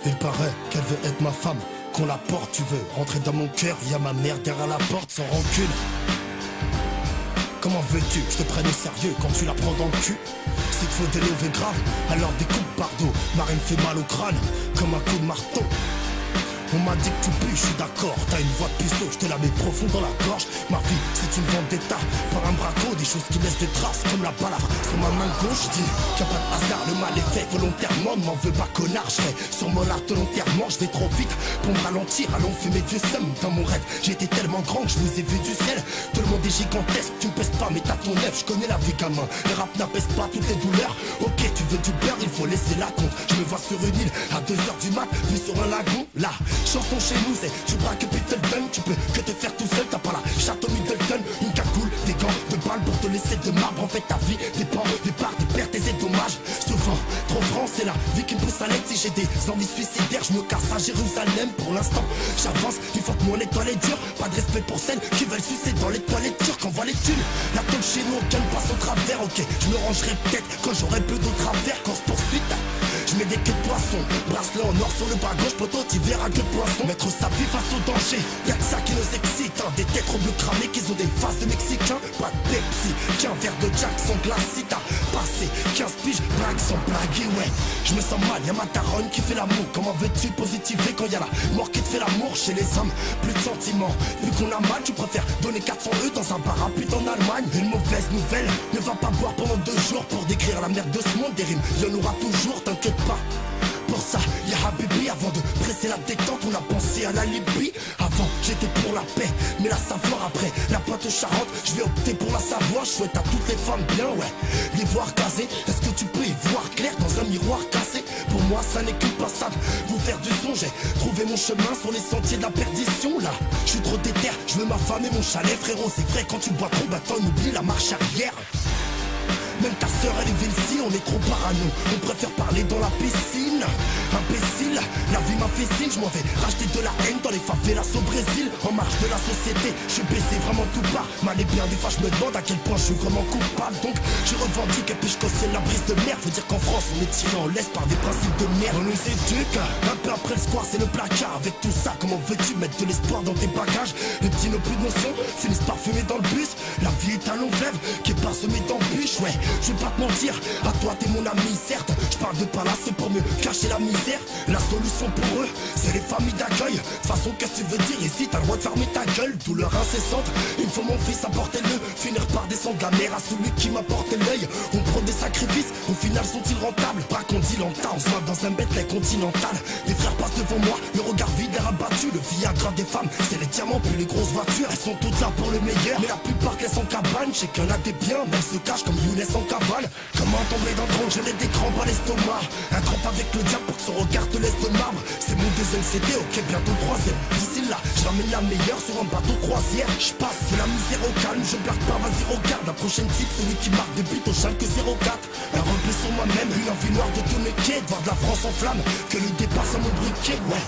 Il paraît qu'elle veut être ma femme, qu'on la porte, tu veux rentrer dans mon cœur, y'a ma mère derrière la porte sans rancune. Comment veux-tu que je te prenne au sérieux quand tu la prends dans le cul? S'il te faut des levées graves, alors découpe par dos. Marine fait mal au crâne, comme un coup de marteau. On m'a dit que tu pues, je suis d'accord, t'as une voix de puceau, je te la mets profond dans la gorge. Ma vie, c'est une vendetta, par un braco, des choses qui laissent des traces, comme la balafre sur ma main gauche. Je dis qu'il n'y a pas de hasard, le mal est fait volontairement, ne m'en veux pas connard, je serai sur mon art volontairement, je vais trop vite pour me ralentir, allons fumer du seum. Dans mon rêve, j'ai été tellement grand que je vous ai vu du ciel. Tout le monde est gigantesque, tu me pèses pas, mais t'as ton œuf, je connais la vie gamin. Le rap n'apaise pas toutes les douleurs, ok tu veux du beurre, il faut laisser la compte. Je me vois sur une île à 2h du mat, vu sur un lagon, là. Chanson chez nous c'est tu braques Middleton, tu peux que te faire tout seul, t'as pas la château Middleton, une cagoule, des gants, de balles pour te laisser de marbre. En fait ta vie dépend des parts, des pertes et des dommages. Souvent, trop franc, c'est la vie qui me pousse à l'aide. Si j'ai des envies suicidaires, je me casse à Jérusalem. Pour l'instant, j'avance, il faut que mon étoile est dure. Pas de respect pour celles qui veulent sucer dans les toilettes turques. Envoie les thunes, la tôle chez nous, aucun ne passe au travers. Ok, je me rangerai peut-être quand j'aurai peu d'autres affaires. Quand se poursuite, je mets des queues de poisson, bracelet en or sur le bras gauche, poteau, tu verras que poisson. Mettre sa vie face au danger, y'a que ça qui nous excite, hein. Des têtes bleus cramées qui ont des faces de Mexicains. Pas de Pepsi, qu'un verre de Jack sans glace. Si t'as passé 15 piges, blague sans blague, et ouais, je me sens mal, y'a ma daronne qui fait l'amour. Comment veux-tu positiver quand y'a la mort qui te fait l'amour? Chez les hommes, plus de sentiments, vu qu'on a mal, tu préfères donner 400 € dans un bar à pute en Allemagne. Une mauvaise nouvelle, ne va pas boire pendant 2 jours pour décrire la merde de ce monde. Des rimes, y'en aura toujours, t'inquiète pas. Pour ça, y'a Habibi, avant de presser la détente, on a pensé à la Libye. Avant, j'étais pour la paix, mais la savoir après. La pointe aux Charentes, je vais opter pour la Savoie. Je souhaite à toutes les femmes bien, ouais, les voir casées. Est-ce que tu peux y voir clair dans un miroir cassé? Pour moi, ça n'est qu'une passade, vous faire du son. J'ai trouvé mon chemin sur les sentiers de la perdition. Là, je suis trop déter, je veux ma femme et mon chalet. Frérot, c'est vrai, quand tu bois trop, bah t'en oublies la marche arrière. Même ta sœur elle est vilcie, on est trop parano. On préfère parler dans la piscine. Imbécile, la vie m'a fait signe. Je m'en vais racheter de la haine dans les favelas au Brésil. En marge de la société, je suis baissé vraiment tout part. Mal et bien des fois je me demande à quel point je suis vraiment coupable. Donc je revendique et puis je cautionne la brise de mer. Veut dire qu'en France on est tiré en laisse par des principes de merde. On nous éduque, un peu après le square c'est le placard. Avec tout ça, comment veux-tu mettre de l'espoir dans tes bagages? Les petits n'ont plus de notion, finissent par fumer dans le bus. La vie est un long rêve qui est parsemé d'embûches, ouais. Je vais pas te mentir, à toi t'es mon ami certes. Je parle de palace c'est pour mieux cacher la misère. La solution pour eux, c'est les familles d'accueil. De toute façon qu'est-ce que tu veux dire ici, t'as le droit de fermer ta gueule. Douleur incessante, il me faut mon fils apporter-le. Finir par descendre la mer à celui qui m'apporte l'œil. On prend des sacrifices, au final sont-ils rentables? Pas qu'on dit lenta, on se voit dans un Bentley continental. Les frères passent devant moi, le regard vide et rabattu. Le Viagra des femmes, c'est les diamants puis les grosses voitures. Elles sont toutes là pour le meilleur, mais la plupart laissent en cabane. Je sais qu'il y en a des biens, mais elles se cachent comme Younes en cavale. Comment tomber dans le drone, je l'ai des crampes à l'estomac. Un crampe avec le diable pour que son regard te laisse de marbre. C'est mon deuxième CD, ok bientôt le troisième. D'ici là, je ramène la meilleure sur un bateau croisière. Je passe de la misère au calme, je blague pas, vas-y regarde. La prochaine type, celui qui marque des buts au Schalke 04. Un repli sur moi-même, une envie noire de tout niquer. De voir de la France en flamme, que le départ sans mon briquet, ouais.